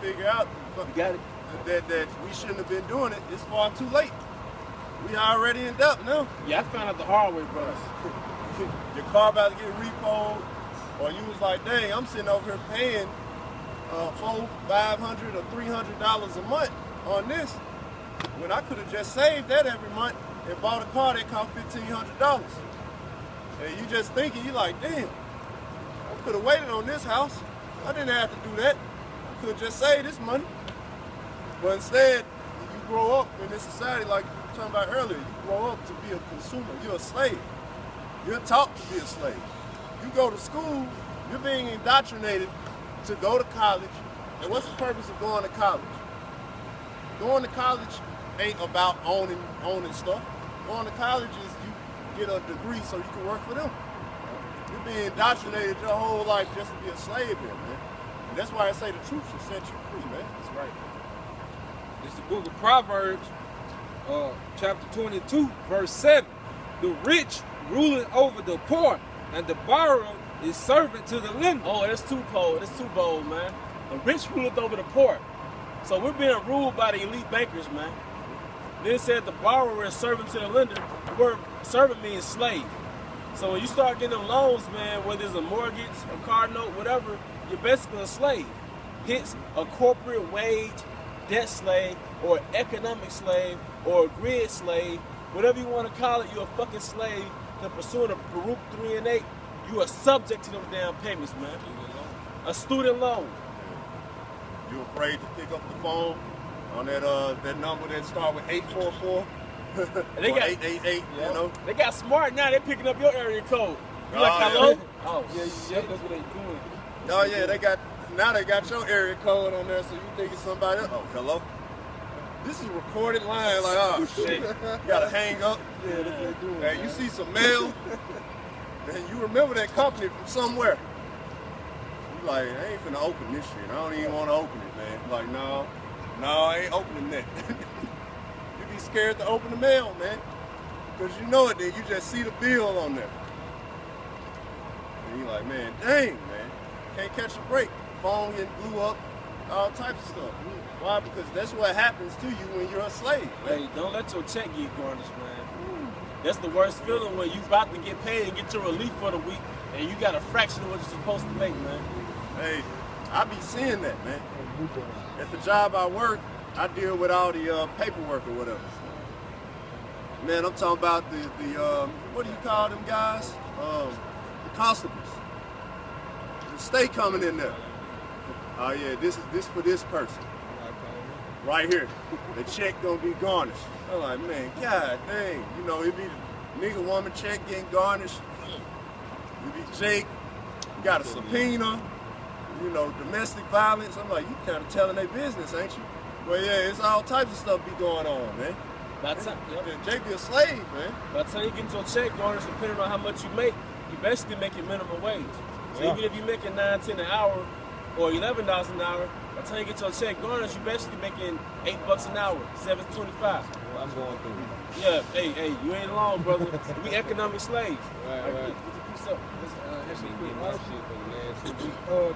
figure out that we shouldn't have been doing it, it's far too late. We already in debt now. Yeah, I found out the hard way, bro. Your car about to get repoed, or you was like, dang, I'm sitting over here paying $400, $500, or $300 a month on this, when I could have just saved that every month and bought a car that cost $1,500. And you just thinking, you like, damn, I could have waited on this house. I didn't have to do that. I could have just saved this money. But instead, you grow up in this society like you were talking about earlier. You grow up to be a consumer. You're a slave. You're taught to be a slave. You go to school, you're being indoctrinated to go to college. And what's the purpose of going to college? Going to college ain't about owning stuff. Going to college is you get a degree so you can work for them. You're being indoctrinated your whole life just to be a slave here, man. And that's why I say the truth should set you free, man. That's right. It's the book of Proverbs, chapter 22, verse 7. The rich ruling over the poor, and the borrower is servant to the lender. Oh, that's too cold. That's too bold, man. The rich ruleth over the poor. So we're being ruled by the elite bankers, man. Then it said the borrower is servant to the lender. The word servant means slave. So when you start getting them loans, man, whether it's a mortgage, a car note, whatever, you're basically a slave. Hence, a corporate wage debt slave, or economic slave, or a grid slave, whatever you want to call it, you're a fucking slave to pursuing a Baruch 3 and 8. You are subject to them damn payments, man. A student loan. You afraid to pick up the phone on that number that start with 844 they got 888, yeah. You know? They got smart now, they picking up your area code. You like, hello? Yeah. Oh, yeah, that's what they doing. Oh yeah, they got your area code on there, so you think it's somebody else. Oh, hello? This is a recorded line, like, oh shit. You gotta hang up. Yeah, that's what they doing. And you see some mail, and you remember that company from somewhere. You like, I ain't finna open this shit. I don't even wanna open it, man. Like, no, I ain't opening that. You be scared to open the mail, man. Because you know it then, you just see the bill on there. And you like, man, dang, man. Can't catch a break. Phone getting blew up, all types of stuff. Why? Because that's what happens to you when you're a slave, man. Hey, don't let your check get garnished, man. That's the worst feeling when you about to get paid and get your relief for the week and you got a fraction of what you're supposed to make, man. Hey, I be seeing that, man. At the job I work, I deal with all the paperwork or whatever. Man, I'm talking about the what do you call them guys? The constables. The state coming in there. Oh yeah, this for this person. Right here. The check gonna be garnished. I'm like, man, god dang. You know, it be the nigga woman check getting garnished. It be Jake, you got a subpoena, you know, domestic violence. I'm like, you kind of telling their business, ain't you? Well, yeah, it's all types of stuff be going on, man. That's Jake be a slave, man. By the time you get your check garnished, depending on how much you make, you basically making minimum wage. So even if you're making $9, $10 an hour or $11 an hour, by the time you get your check garnished, you're basically making $8 an hour, $7.25. Well, I'm going through. Yeah, hey, you ain't alone, brother. We economic slaves. Right.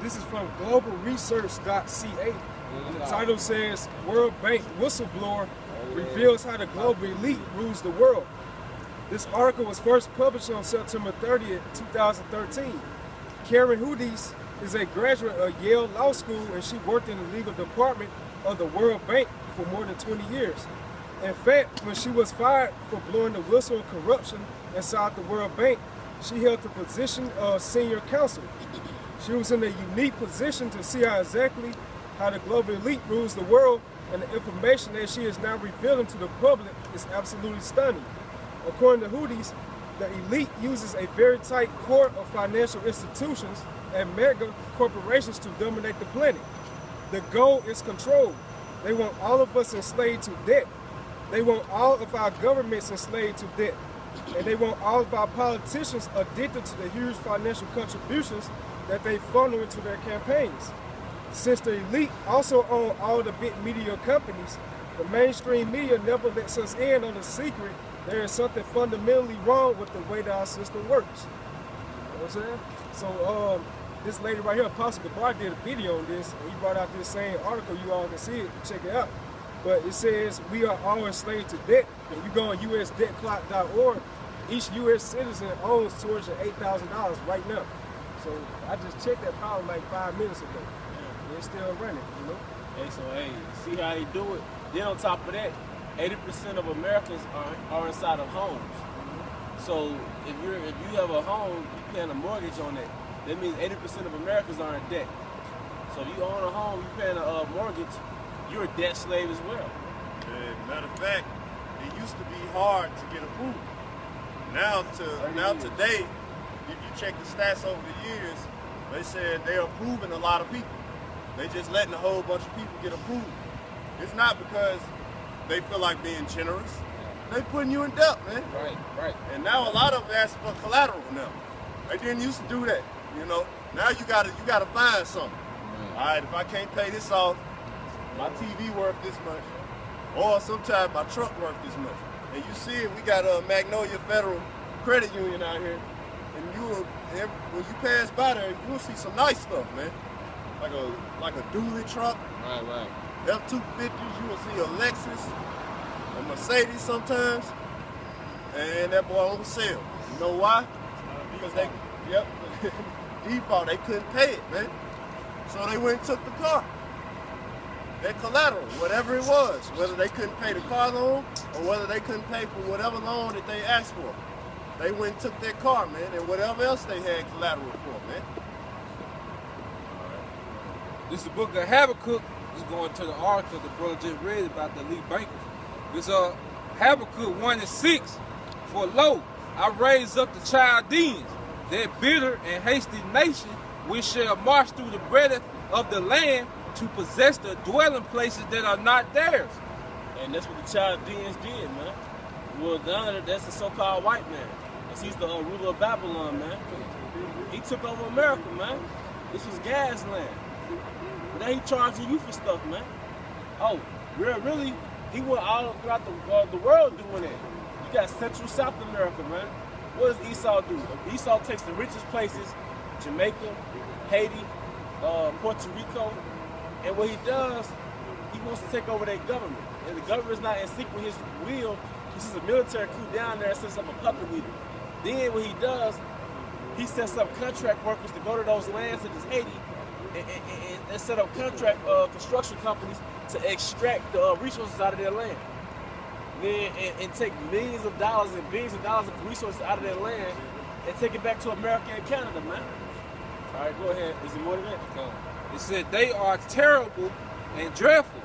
This is from globalresearch.ca. And the title says, World Bank whistleblower reveals how the global elite rules the world. This article was first published on September 30th, 2013. Karen Hoodies is a graduate of Yale Law School, and she worked in the legal department of the World Bank for more than 20 years. In fact, when she was fired for blowing the whistle of corruption inside the World Bank, she held the position of senior counsel. She was in a unique position to see how the global elite rules the world, and the information that she is now revealing to the public is absolutely stunning. According to Hoodies, the elite uses a very tight core of financial institutions and mega corporations to dominate the planet. The goal is control. They want all of us enslaved to debt. They want all of our governments enslaved to debt. And they want all of our politicians addicted to the huge financial contributions that they funnel into their campaigns. Since the elite also own all the big media companies, the mainstream media never lets us in on the secret. There is something fundamentally wrong with the way that our system works. You know what I'm saying? So this lady right here, Apostle Gabar, did a video on this, and he brought out this same article. You all can see it, check it out. But it says, we are all enslaved to debt. If you go on usdebtclock.org, each U.S. citizen owns towards $8,000 right now. So I just checked that probably like 5 minutes ago. And it's still running, you know? Hey, so hey, see how they do it? Then on top of that, 80% of Americans are inside of homes. So if you have a home, you're paying a mortgage on it. That means 80% of Americans are in debt. So if you own a home, you're paying a mortgage, you're a debt slave as well. And matter of fact, it used to be hard to get approved. Now today, if you check the stats over the years, they said they're approving a lot of people. They just letting a whole bunch of people get approved. It's not because they feel like being generous. They putting you in debt, man. Right. And now a lot of them ask for collateral now. They didn't used to do that, you know. Now you gotta find something. All right, if I can't pay this off, my TV worth this much, or sometimes my truck worth this much. And you see it, we got a Magnolia Federal Credit Union out here, and when you pass by there, you'll see some nice stuff, man. Like a dually truck. Right. F-250s, you will see a Lexus, a Mercedes sometimes, and that boy on sale. You know why? Because default, they couldn't pay it, man. So they went and took the car. That collateral, whatever it was, whether they couldn't pay the car loan or whether they couldn't pay for whatever loan that they asked for. They went and took that car, man, and whatever else they had collateral for, man. This is the book of Habakkuk. This is going to the article the brother just read about the elite bankers. This Habakkuk 1:6. For lo, I raise up the Chaldeans, that bitter and hasty nation, which shall march through the breadth of the land to possess the dwelling places that are not theirs. And that's what the Chaldeans did, man. Well, that's the so-called white man. He's the ruler of Babylon, man. He took over America, man. This was gas land. But now he charging you for stuff, man. Oh, really? He went all throughout the world doing it. You got Central South America, man. What does Esau do? Esau takes the richest places, Jamaica, Haiti, Puerto Rico, and what he does, he wants to take over their government. And the government's not in sync with his will. He sends a military coup down there and sets up a puppet leader. Then what he does, he sets up contract workers to go to those lands such as Haiti and set up contract construction companies to extract the resources out of their land. Then and take millions of dollars and billions of dollars of resources out of their land and take it back to America and Canada, man. All right, go ahead. Is it more than that? No. It said they are terrible and dreadful.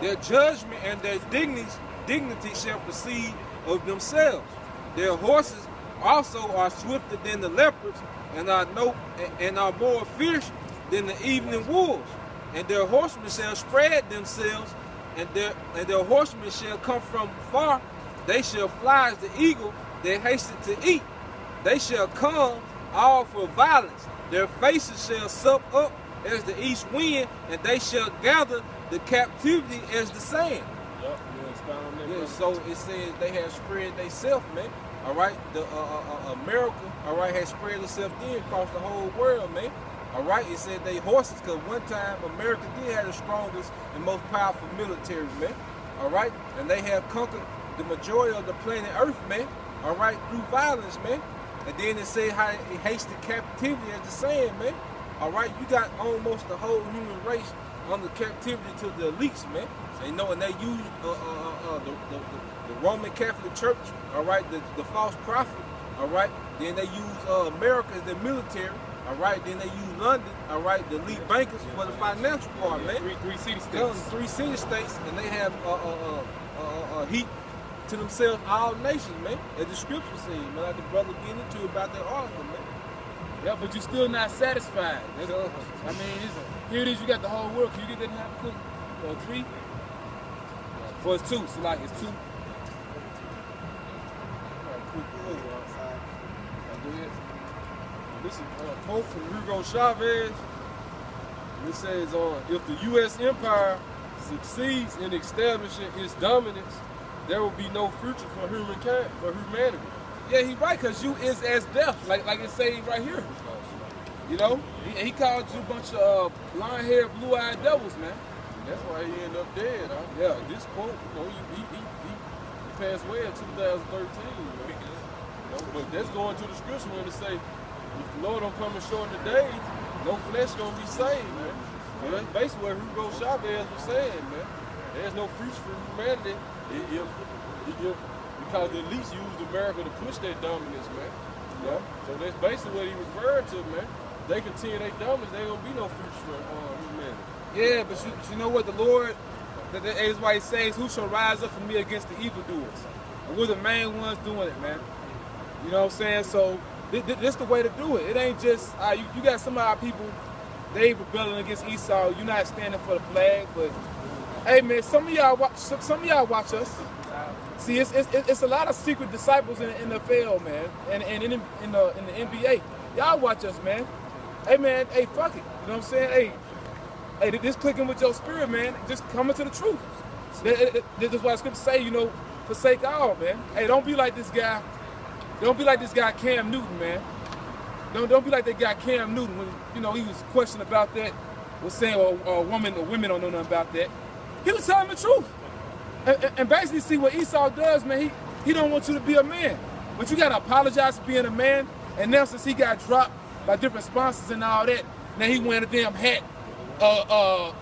Their judgment and their dignity shall proceed of themselves. Their horses also are swifter than the leopards, and are more fierce than the evening wolves. And their horsemen shall spread themselves, and their horsemen shall come from far. They shall fly as the eagle that hasteth to eat. They shall come all for violence. Their faces shall sup up as the east wind, and they shall gather the captivity as the sand. Yep, you expound on that. Yeah, so it says they have spread themselves, man. All right, the America, all right, has spread itself thin across the whole world, man. All right, it said they horses, because one time America did have the strongest and most powerful military, man. All right, and they have conquered the majority of the planet Earth, man. All right, through violence, man. And then it said how it hasted captivity as the sand, man. All right, you got almost the whole human race under captivity to the elites, man. And they use the Roman Catholic Church, all right, the false prophet, all right. Then they use America as their military, all right. Then they use London, all right, the elite bankers for the financial part, man. Three city states. 3 city states, and they have heat to themselves all nations, man. As the scripture says, man, like the brother getting into about that article, man. Yeah, but you're still not satisfied. I mean, here it is, you got the whole world. Can you get that in Habakkuk 3? Well, it's 2, so like it's 2. This is a quote from Hugo Chavez. It says, if the U.S. empire succeeds in establishing its dominance, there will be no future for humanity. Yeah, he's right, because you is as death, like it says right here. You know, he called you a bunch of blonde-haired, blue-eyed devils, man. That's why he ended up dead, huh? Yeah. This quote, you know, he passed away in 2013, you know, but that's going to the scripture when it say, if the Lord don't come and shorten the days, no flesh gonna be saved, man. Well, that's basically what Hugo Chavez was saying, man. There's no future for humanity if because the elites used America to push their dominance, man. Yeah. So that's basically what he referred to, man. They continue their dominance, there ain't gonna be no future for humanity. Yeah, but you know what the Lord, that is why he says, who shall rise up for me against the evildoers? And we're the main ones doing it, man. You know what I'm saying? So this the way to do it. It ain't just, you got some of our people, they rebelling against Esau, you're not standing for the flag, but hey man, some of y'all watch us. See, it's a lot of secret disciples in the NFL, man, and in the NBA. Y'all watch us, man. Hey man, hey, fuck it. You know what I'm saying? Hey, this clicking with your spirit, man. Just coming to the truth. This is why the scriptures say, you know, forsake all, man. Hey, don't be like this guy. Don't be like this guy Cam Newton, man. Don't be like that guy Cam Newton when, you know, he was questioned about that, was saying, or women don't know nothing about that. He was telling the truth. And basically see what Esau does, man, he don't want you to be a man. But you gotta apologize for being a man. And now since he got dropped by different sponsors and all that, now he wearing a damn hat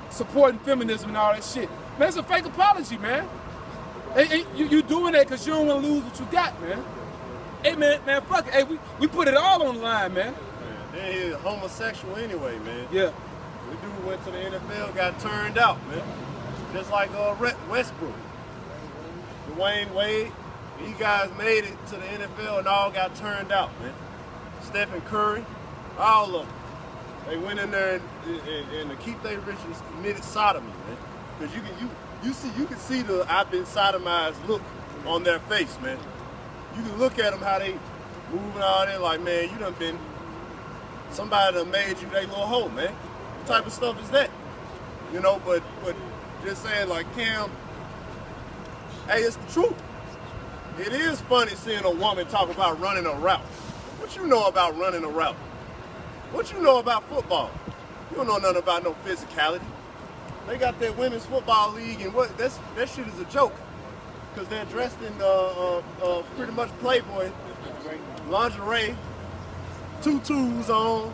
supporting feminism and all that shit. Man, it's a fake apology, man. You doing that because you don't want to lose what you got, man. Hey, man, fuck it. Hey, we put it all on the line, man. Then he's homosexual anyway, man. Yeah. The dude went to the NFL, got turned out, man. Just like Westbrook. Dwayne Wade, these guys made it to the NFL and all got turned out, man. Stephen Curry, all of them. They went in there and to keep their riches committed sodomy, man. Because you can see the I've been sodomized look on their face, man. You can look at them how they moving all there like, man, you done been, somebody done made you they little hoe, man. What type of stuff is that? You know, but just saying like Cam, hey, it's the truth. It is funny seeing a woman talk about running a route. What you know about running a route? What you know about football? You don't know nothing about no physicality. They got that women's football league and that shit is a joke. Because they're dressed in pretty much Playboy lingerie, tutus on,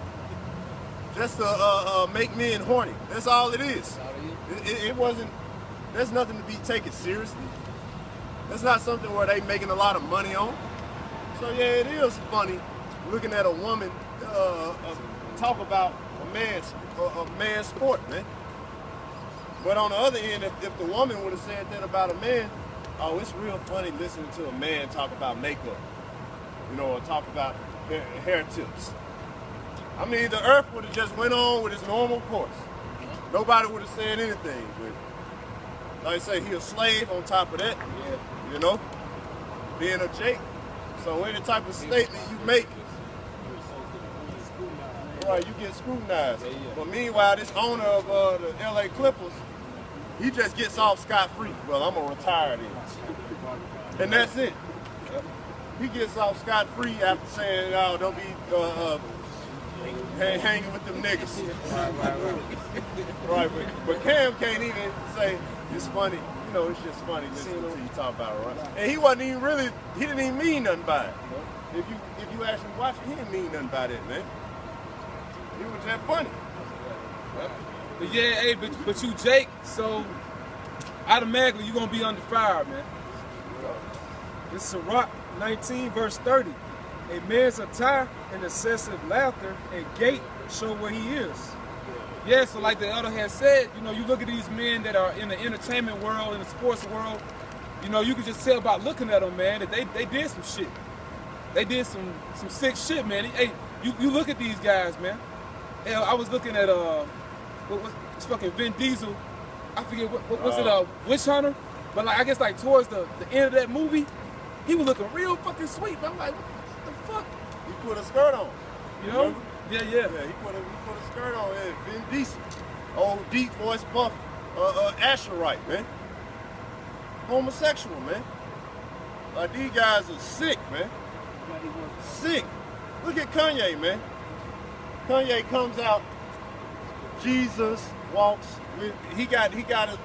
just to make men horny. That's all it is. It wasn't, there's nothing to be taken seriously. That's not something where they making a lot of money on. So yeah, it is funny looking at a woman talk about a man's sport, man. But on the other end, if the woman would have said that about a man, oh, it's real funny listening to a man talk about makeup, you know, or talk about hair tips. I mean, the earth would have just went on with its normal course. Nobody would have said anything. But like I say, he a slave on top of that, you know, being a Jake. So any type of statement you make, right, you get scrutinized. But meanwhile, this owner of the LA Clippers, he just gets off scot-free. Well, I'm gonna retire then. And that's it. He gets off scot-free after saying, oh, don't be hanging with them niggas. Right, but Cam can't even say, it's funny. You know, it's just funny listening to you talk about it, right? And he wasn't even really, he didn't even mean nothing by it. If you actually watch it, he didn't mean nothing by that, man. He was just funny. But yeah, hey, but you Jake, so automatically you're gonna be under fire, man. It's Sirach 19 verse 30. A man's attire and excessive laughter and gait show where he is. Yeah, so like the elder has said, you know, you look at these men that are in the entertainment world, in the sports world, you know, you can just tell by looking at them, man, that they did some shit. They did some sick shit, man. Hey, you look at these guys, man. Hey, I was looking at it's fucking Vin Diesel. I forget what was it, Witch Hunter? But like I guess like towards the end of that movie, he was looking real fucking sweet. But I'm like, what the fuck? He put a skirt on. You know? Yeah. Yeah, he put a skirt on. Yeah, Vin Diesel, old deep voice buff, Asherite, man. Homosexual, man. Like these guys are sick, man. Sick. Look at Kanye, man. Kanye comes out. Jesus walks with. He got